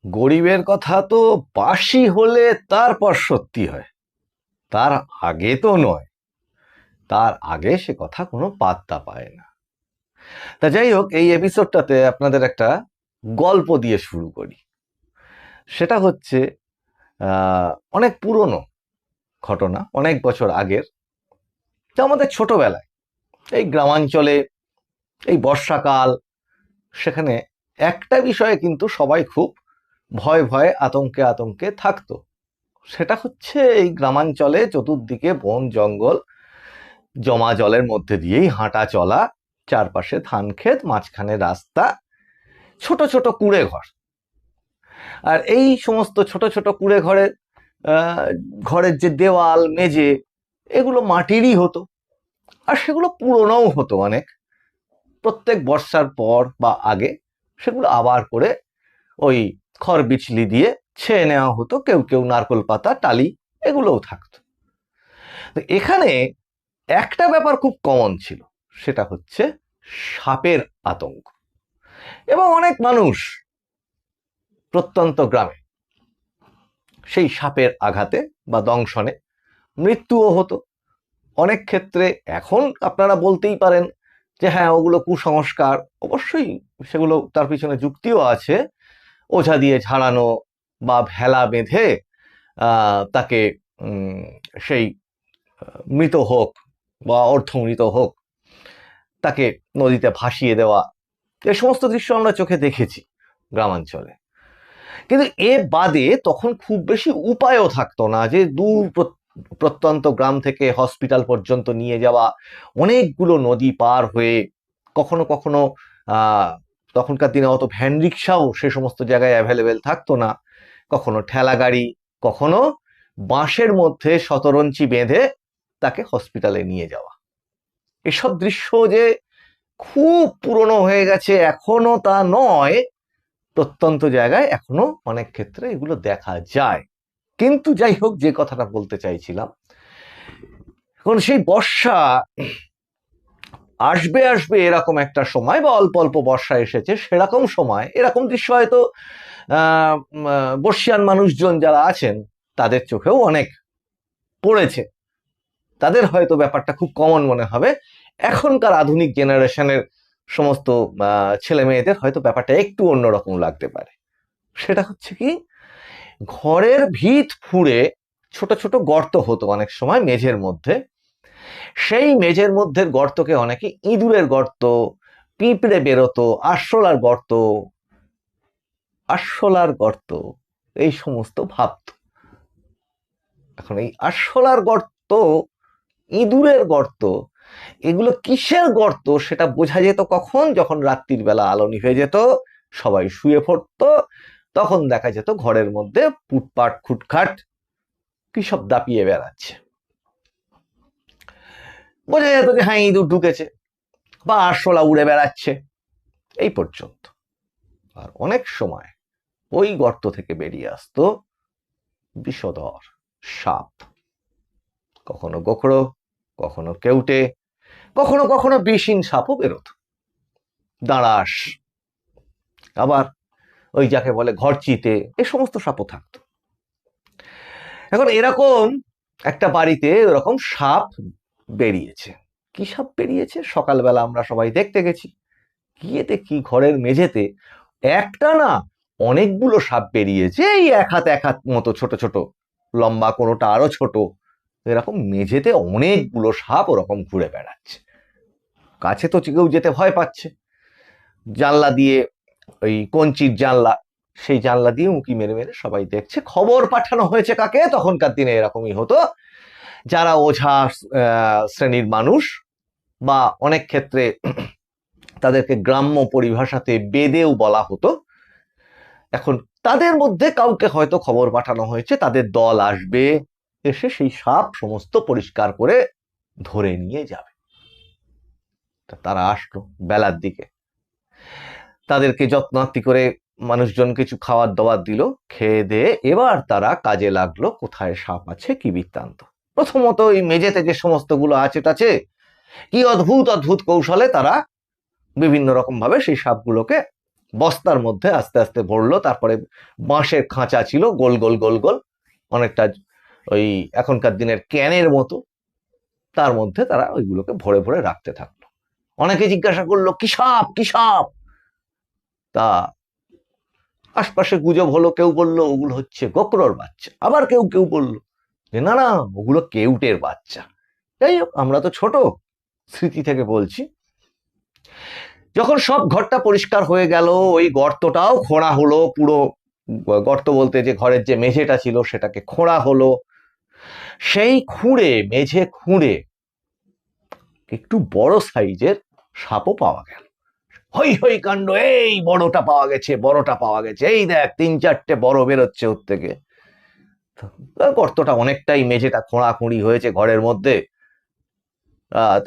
গরিবের কথা তো বাসি হলে তারপর সত্যি হয়, তার আগে তো নয়। তার আগে সে কথা কোনো পাত্তা পায় না। তা যাই হোক, এই এপিসোডটাতে আপনাদের একটা গল্প দিয়ে শুরু করি। সেটা হচ্ছে অনেক পুরনো ঘটনা, অনেক বছর আগের। যা আমাদের ছোটবেলায় এই গ্রামাঞ্চলে, এই বর্ষাকাল, সেখানে একটা বিষয়ে কিন্তু সবাই খুব ভয়ে ভয়ে আতঙ্কে আতঙ্কে থাকতো। সেটা হচ্ছে এই গ্রামাঞ্চলে চতুর্দিকে বন জঙ্গল, জমা জলের মধ্যে দিয়েই হাঁটা চলা, চারপাশে ধান ক্ষেত, মাঝখানে রাস্তা, ছোট ছোট কুঁড়ে ঘর। আর এই সমস্ত ছোট ছোট কুঁড়ে ঘরের যে দেওয়াল মেঝে, এগুলো মাটিরই হতো। আর সেগুলো পুরনোও হতো অনেক। প্রত্যেক বর্ষার পর বা আগে সেগুলো আবার করে ওই খড় বিচলি দিয়ে ছেয়ে নেওয়া হতো। কেউ কেউ নারকোল পাতা, টালি এগুলোও থাকতো। তো এখানে একটা ব্যাপার খুব কমন ছিল, সেটা হচ্ছে সাপের আতঙ্ক। এবং অনেক মানুষ প্রত্যন্ত গ্রামে সেই সাপের আঘাতে বা দংশনে মৃত্যুও হতো অনেক ক্ষেত্রে। এখন আপনারা বলতেই পারেন যে হ্যাঁ, ওগুলো কুসংস্কার। অবশ্যই সেগুলো, তার পিছনে যুক্তিও আছে। ওঝা দিয়ে ঝাড়ানো বা ভেলা বেঁধে তাকে সেই মৃত হোক বা অর্ধমৃত হোক, তাকে নদীতে ভাসিয়ে দেওয়া, এই সমস্ত দৃশ্য আমরা চোখে দেখেছি গ্রামাঞ্চলে। কিন্তু এ বাদে তখন খুব বেশি উপায়ও থাকতো না যে দূর প্রত্যন্ত গ্রাম থেকে হসপিটাল পর্যন্ত নিয়ে যাওয়া, অনেকগুলো নদী পার হয়ে। কখনো কখনো তখনকার দিনে অত ভ্যান রিক্সাও সে সমস্ত জায়গায় অ্যাভেলেবেল থাকতো না। কখনো ঠেলা গাড়ি, কখনো বাঁশের মধ্যে শতরঞ্চি বেঁধে তাকে হসপিটালে নিয়ে যাওয়া। এসব দৃশ্য যে খুব পুরনো হয়ে গেছে এখনো তা নয়। প্রত্যন্ত জায়গায় এখনো অনেক ক্ষেত্রে এগুলো দেখা যায়। কিন্তু যাই হোক, যে কথাটা বলতে চাইছিলাম, এখন সেই বর্ষা আসবে আসবে এরকম একটা সময়, বা অল্প অল্প বর্ষা এসেছে সেরকম সময়, এরকম দৃশ্য হয়তো বর্ষিয়ান মানুষজন যারা আছেন তাদের চোখেও অনেক পড়েছে। তাদের হয়তো ব্যাপারটা খুব কমন মনে হবে। এখনকার আধুনিক জেনারেশনের সমস্ত ছেলে মেয়েদের হয়তো ব্যাপারটা একটু অন্যরকম লাগতে পারে। সেটা হচ্ছে কি, ঘরের ভিত ফুঁড়ে ছোট ছোট গর্ত হতো অনেক সময় মেঝের মধ্যে। সেই মেঝের মধ্যে গর্তকে অনেকে ইঁদুরের গর্ত, পিঁপড়ে বেরোতো, আরশোলার গর্ত এই সমস্ত ভাবত। এখন এই আরশোলার গর্ত, ইঁদুরের গর্ত, এগুলো কিসের গর্ত সেটা বোঝা যেত কখন? যখন রাত্রির বেলা আলো নিভে যেত, সবাই শুয়ে পড়তো, তখন দেখা যেত ঘরের মধ্যে পুটপাট খুটখাট কি সব দাপিয়ে বেড়াচ্ছে। বোঝা যেত যে হ্যাঁ, ইঁদুর ঢুকেছে বা আরশোলা উড়ে বেড়াচ্ছে, এই পর্যন্ত। আর অনেক সময় ওই গর্ত থেকে বেরিয়ে আসতো বিষধর সাপ। কখনো গোখরো, কখনো কেউটে, কখনো কখনো বিষহীন সাপও বেরোত, দাঁড়াস, আবার ওই যাকে বলে ঘরচিতে, এ সমস্ত সাপও থাকতো। এখন এরকম একটা বাড়িতে এরকম সাপ বেরিয়েছে। কি সাপ বেরিয়েছে? সকালবেলা আমরা সবাই দেখতে গেছি, গিয়ে দেখি ঘরের মেঝেতে একটা না অনেকগুলো সাপ বেরিয়েছে। এই এক হাত মতো ছোট ছোট, লম্বা কোনোটা আরো ছোট, এরকম মেঝেতে অনেকগুলো সাপ ওরকম ঘুরে বেড়াচ্ছে। কাছে তো কেউ যেতে ভয় পাচ্ছে। জানলা দিয়ে, ওই কঞ্চির জানলা, সেই জানলা দিয়ে উঁকি মেরে মেরে সবাই দেখছে। খবর পাঠানো হয়েছে কাকে? তখনকার দিনে এরকমই হতো, যারা ওঝা শ্রেণীর মানুষ, বা অনেক ক্ষেত্রে তাদেরকে গ্রাম্য পরিভাষাতে বেদেও বলা হতো। এখন তাদের মধ্যে কাউকে হয়তো খবর পাঠানো হয়েছে, তাদের দল আসবে, এসে সেই সাপ সমস্ত পরিষ্কার করে ধরে নিয়ে যাবে। তারা আসলো বেলার দিকে, তাদেরকে যত্নার্থী করে মানুষজন কিছু খাবার দাবার দিল, খেয়ে দিয়ে এবার তারা কাজে লাগলো কোথায় সাপ আছে কি বৃত্তান্ত। প্রথমত এই মেঝেতে যে সমস্তগুলো আছে টাছে, কি অদ্ভুত অদ্ভুত কৌশলে তারা বিভিন্ন রকম ভাবে সেই সাপগুলোকে বস্তার মধ্যে আস্তে আস্তে ভরলো, তারপরে বাঁশের খাঁচা ছিল গোল গোল গোল গোল, অনেকটা ওই এখনকার দিনের ক্যানের মতো, তার মধ্যে তারা ওইগুলোকে ভরে ভরে রাখতে থাকলো। অনেকে জিজ্ঞাসা করলো কি সাপ, কি সাপ? তা আশপাশে গুজব হলো, কেউ বললো ওগুলো হচ্ছে গোকরোর বাচ্চা, আবার কেউ কেউ বললো যে না না ওগুলো কেউটের বাচ্চা। যাই হোক, আমরা তো ছোট, স্মৃতি থেকে বলছি। যখন সব ঘরটা পরিষ্কার হয়ে গেল, ওই গর্তটাও খোঁড়া হলো, পুরো গর্ত বলতে যে ঘরের যে মেঝেটা ছিল সেটাকে খোঁড়া হলো। সেই খুঁড়ে, মেঝে খুঁড়ে একটু বড় সাইজের সাপও পাওয়া গেল। হই হই কাণ্ড, এই বড়টা পাওয়া গেছে, বড়টা পাওয়া গেছে, এই দেখ 3-4টে বড় বেরোচ্ছে ওর থেকে। গর্তটা অনেকটাই, মেঝেটা খোঁড়াখুঁড়ি হয়েছে ঘরের মধ্যে,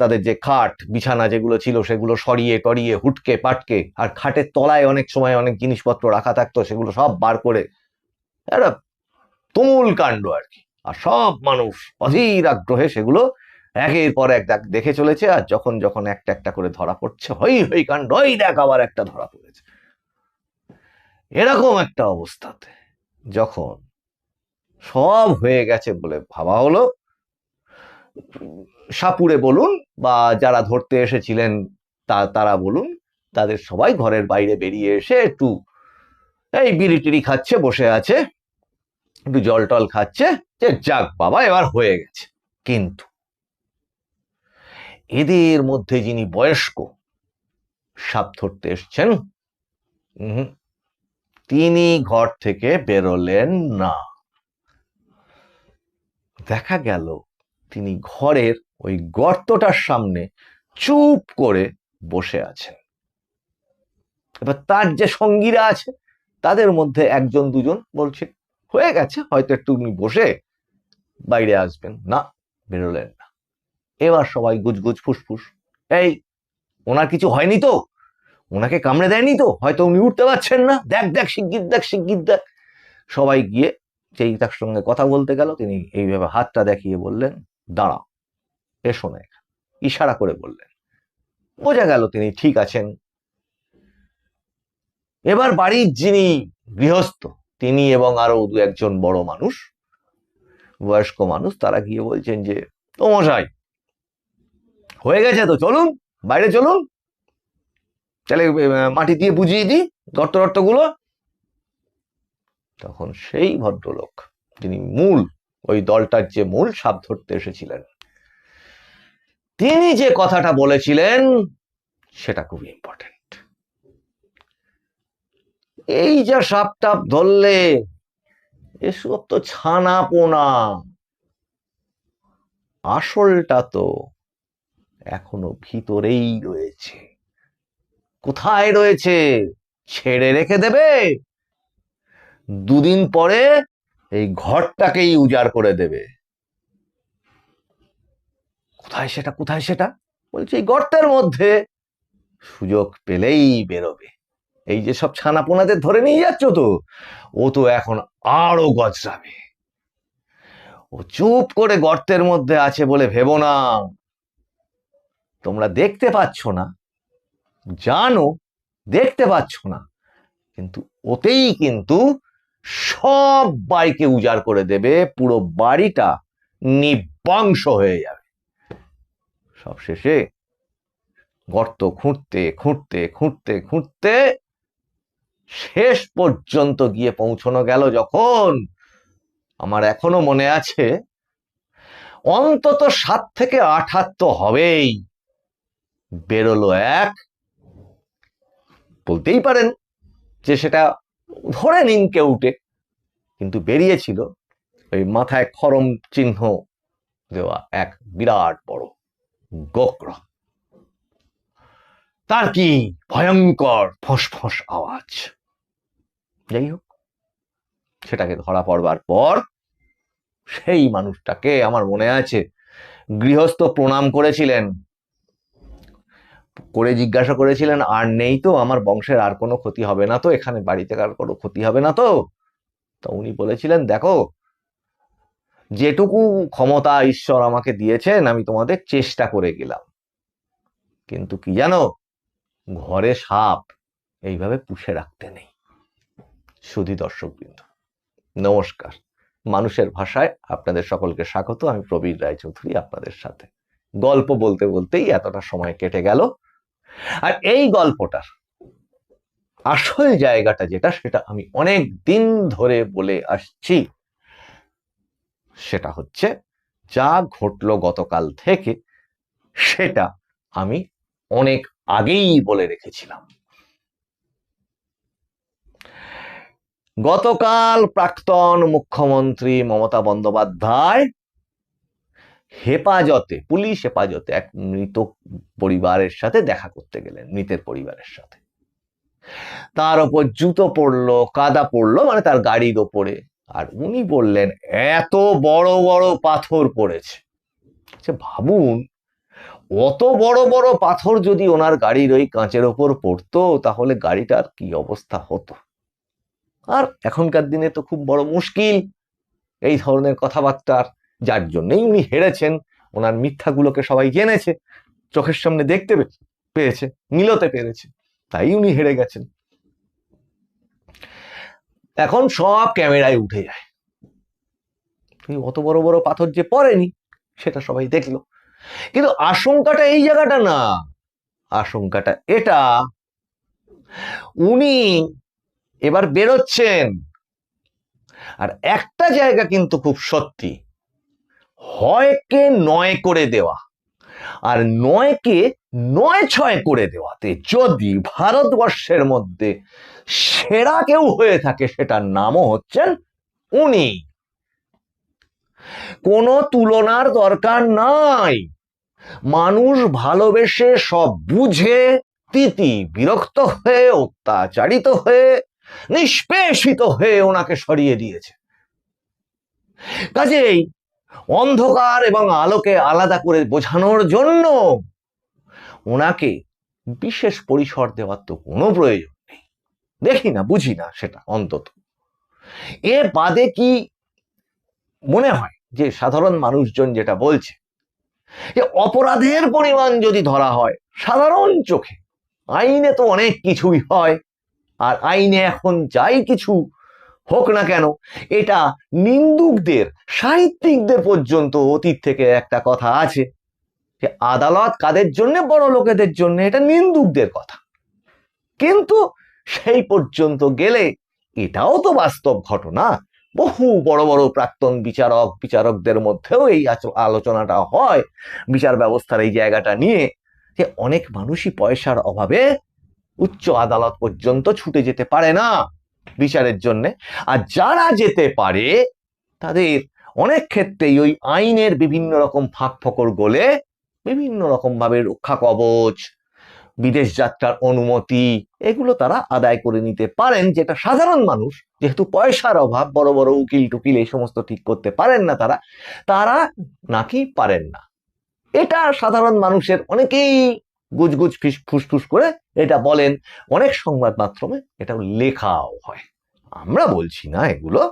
তাদের যে খাট বিছানা যেগুলো ছিল সেগুলো সরিয়ে টরিয়ে হুটকে পাটকে, আর খাটের তলায় অনেক সময় অনেক জিনিসপত্র রাখা থাকতো, সেগুলো সব বার করে একটা তুমুল কাণ্ড আর কি। আর সব মানুষ অধীর আগ্রহে সেগুলো একের পর এক দেখে চলেছে, আর যখন যখন একটা একটা করে ধরা পড়ছে, হই হই কাণ্ড, ওই দেখ আবার একটা ধরা পড়েছে। এরকম একটা অবস্থাতে যখন সব হয়ে গেছে বলে ভাবা হলো, সাপুড়ে বলুন বা যারা ধরতে এসেছিলেন তারা বলুন, তাদের সবাই ঘরের বাইরে বেরিয়ে এসে একটু এই বিড়ি টিড়ি খাচ্ছে, বসে আছে, একটু জল টল খাচ্ছে, যে যাক বাবা এবার হয়ে গেছে। কিন্তু এদের মধ্যে যিনি বয়স্ক সাপ ধরতে এসছেন, তিনি ঘর থেকে বেরোলেন না। দেখা গেল তিনি ঘরের ওই গর্তটার সামনে চুপ করে বসে আছেন। এবার তার যে সঙ্গীরা আছে তাদের মধ্যে একজন দুজন বলছে হয়ে গেছে, হয়তো একটু উনি বসে বাইরে আসবেন, না বেরোলেন না। এবার সবাই গুজগুজ ফুসফুস, এই ওনার কিছু হয়নি তো, ওনাকে কামড়ে দেয়নি তো, হয়তো উনি উঠতে পারছেন না, দেখ দেখ শিগগির দেখ শিগগির দেখ। সবাই গিয়ে যেই তার সঙ্গে কথা বলতে গেল, তিনি এইভাবে হাতটা দেখিয়ে বললেন দাঁড়াও, এসো না, ইশারা করে বললেন। বোঝা গেল তিনি ঠিক আছেন। এবার বাড়ির যিনি গৃহস্থ তিনি এবং আরো 2-1জন বড় মানুষ, বয়স্ক মানুষ, তারা গিয়ে বলছেন যে ও মশাই হয়ে গেছে তো, চলুন বাইরে চলুন, তাহলে মাটি দিয়ে বুঝিয়ে দিই গর্ত গুলো। তখন সেই ভদ্রলোক, যিনি মূল ওই দলটার যে মূল সাপ ধরতে এসেছিলেন, তিনি যে কথাটা বলেছিলেন সেটা খুব ইম্পর্টেন্ট। এই যা সাপ টাপ ধরলে এসব তো ছানা পোনা, আসলটা তো এখনো ভিতরেই রয়েছে। কোথায় রয়েছে? ছেড়ে রেখে দেবে, দুদিন পরে এই ঘরটাকেই উজাড় করে দেবে। কোথায় সেটা, কোথায় সেটা? বলছে এই গর্তের মধ্যে, সুযোগ পেলেই বেরোবে। এই যে সব ছানাপোনাদের ধরে নিয়ে যাচ্ছ তো, ও তো এখন আরো গজরাবে। ও চুপ করে গর্তের মধ্যে আছে বলে ভেবো না, তোমরা দেখতে পাচ্ছ না, জানো দেখতে পাচ্ছ না, কিন্তু ওতেই কিন্তু সব বাড়িকে উজাড় করে দেবে, পুরো বাড়িটা নিবংশ হয়ে যাবে। সব শেষে গর্ত খুঁড়তে খুঁড়তে খুঁড়তে খুঁড়তে শেষ পর্যন্ত গিয়ে পৌঁছানো গেল যখন, আমার এখনো মনে আছে, অন্তত 7 থেকে 8 হাত তো হবেই। বেরোলো এক, বলতেই পারেন যে সেটা ধরে নিন কেউটে, কিন্তু বেরিয়েছিল ওই মাথায় খরম চিহ্ন দেওয়া এক বিরাট বড় গোকরা। তার কি ভয়ঙ্কর ফসফস আওয়াজ! যাই হোক, সেটাকে ধরা পড়বার পর সেই মানুষটাকে আমার মনে আছে গৃহস্থ প্রণাম করেছিলেন, করে জিজ্ঞাসা করেছিলেন আর নেই তো, আমার বংশের আর কোনো ক্ষতি হবে না তো, এখানে বাড়িতে আর কোনো ক্ষতি হবে না তো? তা উনি বলেছিলেন দেখো, যেটুকু ক্ষমতা ঈশ্বর আমাকে দিয়েছেন আমি তোমাদের চেষ্টা করে গেলাম, কিন্তু কি জানো, ঘরে সাপ এইভাবে পুষে রাখতে নেই। সুধী দর্শকবৃন্দ, নমস্কার। মানুষের ভাষায় আপনাদের সকলকে স্বাগত। আমি প্রবীর রায়চৌধুরী আপনাদের সাথে। গল্প বলতে বলতেই এতটা সময় কেটে গেল। আর এই গল্পটার আসল জায়গাটা যেটা, সেটা আমি অনেক দিন ধরে বলে আসছি। সেটা হচ্ছে, যা ঘটলো গতকাল থেকে সেটা আমি অনেক আগেই বলে রেখেছিলাম। গতকাল প্রাক্তন মুখ্যমন্ত্রী মমতা বন্দ্যোপাধ্যায় হেফাজতে, পুলিশ হেফাজতে এক মৃত পরিবারের সাথে দেখা করতে গেলেন, মৃতের পরিবারের সাথে। তার ওপর জুতো পড়লো, কাদা পড়লো, মানে তার গাড়ির ওপরে। আর উনি বললেন এত বড় বড় পাথর পড়েছে। ভাবুন, অত বড় বড় পাথর যদি ওনার গাড়ির ওই কাঁচের ওপর পড়তো, তাহলে গাড়িটার কি অবস্থা হতো। আর এখনকার দিনে তো খুব বড় মুশকিল এই ধরনের কথাবার্তার, যার জন্যই উনি হেরেছেন। ওনার মিথ্যাগুলোকে সবাই জেনেছে, চোখের সামনে দেখতে পেয়েছে, মিলতে পেরেছে, তাই উনি হেরে গেছেন। এখন সব ক্যামেরায় উঠে যায়। অত বড় বড় পাথর যে পড়েনি সেটা সবাই দেখলো। কিন্তু আশঙ্কাটা এই জায়গাটা না, আশঙ্কাটা এটা, উনি এবার বেরোচ্ছেন। আর একটা জায়গা কিন্তু খুব সত্যি, হয়কে 9 করে দেওয়া আর 9কে 9-6 করে দেওয়াতে যদি ভারতবর্ষের মধ্যে সেরা কেউ হয়ে থাকে, সেটার নামও হচ্ছেন উনি। কোনো তুলনার দরকার নাই। মানুষ ভালোবেসে, সব বুঝে, তিতি বিরক্ত হয়ে, অত্যাচারিত হয়ে, নিষ্পেষিত হয়ে ওনাকে সরিয়ে দিয়েছে। কাজেই অন্ধকার এবং আলোকে আলাদা করে বোঝানোর জন্য ওনাকে বিশেষ পরিসর দেওয়ার তো কোনো প্রয়োজন নেই। দেখি না, বুঝি না সেটা অন্তত। এ বাদে কি মনে হয় যে সাধারণ মানুষজন যেটা বলছে, যে অপরাধের পরিমাণ যদি ধরা হয় সাধারণ চোখে, আইনে তো অনেক কিছুই হয়, আর আইনে এখন যাই কিছু হোক না কেন, এটা নিন্দুকদের, সাহিত্যিকদের পর্যন্ত অতীত থেকে একটা কথা আছে যে আদালত কাদের জন্য? বড় লোকেদের জন্য, এটা নিন্দুকদের কথা। কিন্তু সেই পর্যন্ত গেলে এটাও তো বাস্তব ঘটনা। বহু বড় বড় প্রাক্তন বিচারকদের মধ্যেও এই আলোচনাটা হয় বিচার ব্যবস্থার এই জায়গাটা নিয়ে, যে অনেক মানুষই পয়সার অভাবে উচ্চ আদালত পর্যন্ত ছুটে যেতে পারে না বিচারের জন্য। আর যারা যেতে পারে তাদের অনেক ক্ষেত্রেই ওই আইনের বিভিন্ন রকম ফাঁক ফোকর গলে বিভিন্ন রকম ভাবে রক্ষা কবচ, বিদেশ যাত্রার অনুমতি, এগুলো তারা আদায় করে নিতে পারেন, যেটা সাধারণ মানুষ, যেহেতু পয়সার অভাব, বড় বড় উকিল টুকিল এই সমস্ত ঠিক করতে পারেন না, তারা নাকি পারেন না। এটা সাধারণ মানুষের অনেকেই গুজগুজ ফুসফুস করে এটা বলেন, অনেক সংবাদ মাধ্যমে এটা লেখাও হয়। আমরা বলছি না এগুলো,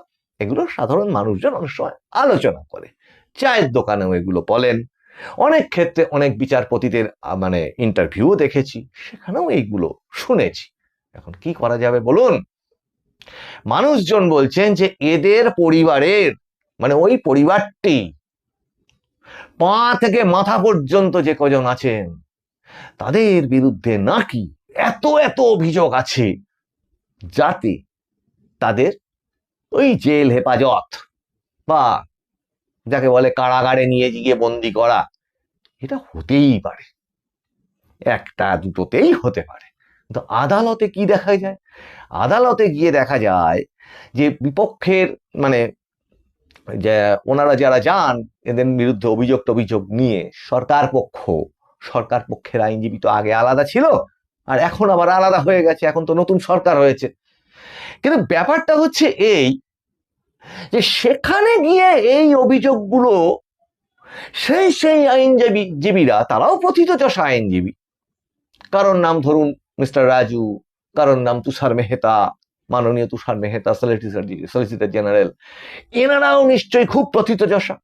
এগুলো সাধারণ মানুষজন অনেক সময় আলোচনা করে, চায়ের দোকানেও এগুলো বলেন। অনেক ক্ষেত্রে অনেক বিচারপতিদের মানে ইন্টারভিউ দেখেছি, সেখানেও এইগুলো শুনেছি। এখন কি করা যাবে বলুন? মানুষজন বলছেন যে এদের পরিবারের, মানে ওই পরিবারটি পা থেকে মাথা পর্যন্ত যে কজন আছেন, তাদের বিরুদ্ধে নাকি এত এত অভিযোগ আছে, যাতে তাদের ওই জেল হেফাজত বা যাকে বলে কারাগারে নিয়ে গিয়ে বন্দি করা, এটা হতেই পারে, একটা দুটোতেই হতে পারে। কিন্তু আদালতে কি দেখা যায়? আদালতে গিয়ে দেখা যায় যে বিপক্ষের, মানে যে ওনারা যারা যান এদের বিরুদ্ধে অভিযোগ নিয়ে, সরকার পক্ষের আইনজীবী তো আগে আলাদা ছিল, আর এখন আবার আলাদা হয়ে গেছে, এখন তো নতুন সরকার হয়েছে। কিন্তু ব্যাপারটা হচ্ছে এই, যে সেখানে গিয়ে এই অভিযোগগুলো সেই আইনজীবীরা, তারাও প্রথিতযশা আইনজীবী, কারোর নাম ধরুন মিস্টার রাজু, কারোর নাম তুষার মেহতা, মাননীয় তুষার মেহতা, সলিসিটর জেনারেল, এনারাও নিশ্চয়ই খুব প্রথিতযশা।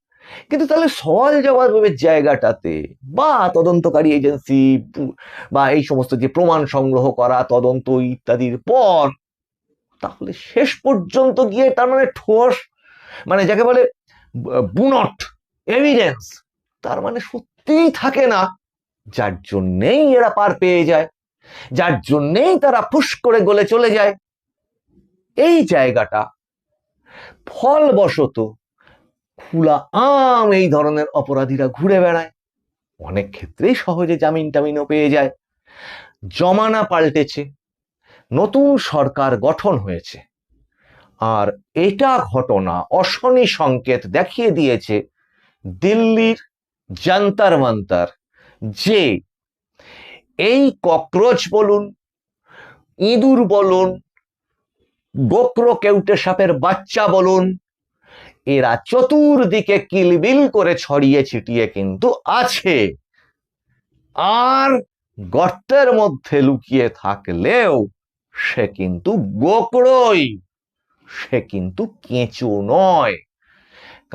কিন্তু তাহলে সওয়াল জবাবের জায়গাটাতে বা তদন্তকারী এজেন্সি বা এই সমস্ত যে প্রমাণ সংগ্রহ করা, তদন্ত ইত্যাদির পর তাহলে শেষ পর্যন্ত গিয়ে তার মানে ঠোস, মানে যাকে বলে বুনট এভিডেন্স, তার মানে সত্যিই থাকে না, যার জন্যেই এরা পার পেয়ে যায়, যার জন্যেই তারা ফুস করে গলে চলে যায়। এই জায়গাটা ফলবশত খোলা আম এই ধরনের অপরাধীরা ঘুরে বেড়ায়, অনেক ক্ষেত্রেই সহজে জামিন টামিনও পেয়ে যায়। জমানা পাল্টেছে, নতুন সরকার গঠন হয়েছে, আর এটা ঘটনা অশনি সংকেত দেখিয়ে দিয়েছে দিল্লির জান্তার মান্তার, যে এই ককরোচ বলুন, ইঁদুর বলুন, গোকরো কেউটে সাপের বাচ্চা বলুন, এরা চতুর্দিকে কিলবিল করে ছড়িয়ে ছিটিয়ে কিন্তু আছে। আর গর্তের মধ্যে লুকিয়ে থাকলেও সে কিন্তু গোকরোই, সে কিন্তু কেঁচো নয়।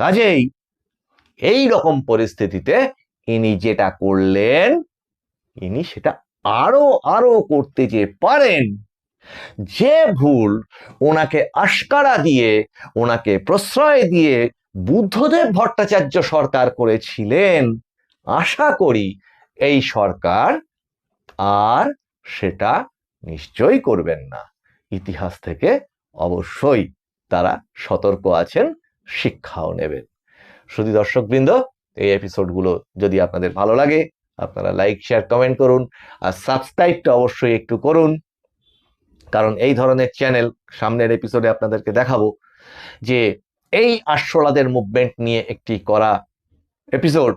কাজেই এই রকম পরিস্থিতিতে ইনি যেটা করলেন, ইনি সেটা আরো আরো করতে যে পারেন, যে ভুল ওনাকে আশকারা দিয়ে, ওনাকে প্রশ্রয় দিয়ে বুদ্ধদেব ভট্টাচার্য সরকার করেছিলেন, আশা করি এই সরকার আর সেটা নিশ্চয়ই করবেন না। ইতিহাস থেকে অবশ্যই তারা সতর্ক আছেন, শিক্ষাও নেবেন। শুধু দর্শকবৃন্দ, এই এপিসোডগুলো যদি আপনাদের ভালো লাগে, আপনারা লাইক, শেয়ার, কমেন্ট করুন, আর সাবস্ক্রাইবটা অবশ্যই একটু করুন, কারণ এই ধরনের চ্যানেল সামনের এপিসোডে আপনাদেরকে দেখাবো যে এই আরশোলাদের মুভমেন্ট নিয়ে একটি করা এপিসোড,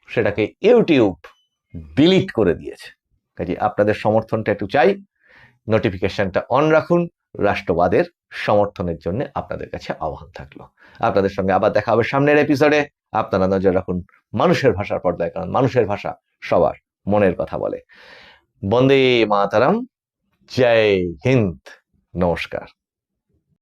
সেটাকে ইউটিউব ডিলিট করে দিয়েছে। কাজে আপনাদের সমর্থনটা একটু চাই, নোটিফিকেশনটা অন রাখুন, রাষ্ট্রবাদের সমর্থনের জন্য আপনাদের কাছে আহ্বান থাকলো। আপনাদের সঙ্গে আবার দেখা হবে সামনের এপিসোডে। আপনারা নজর রাখুন মানুষের ভাষার পর্দায়, কারণ মানুষের ভাষা সবার মনের কথা বলে। বন্দে মাতরম, জয় হিন্দ, নমস্কার।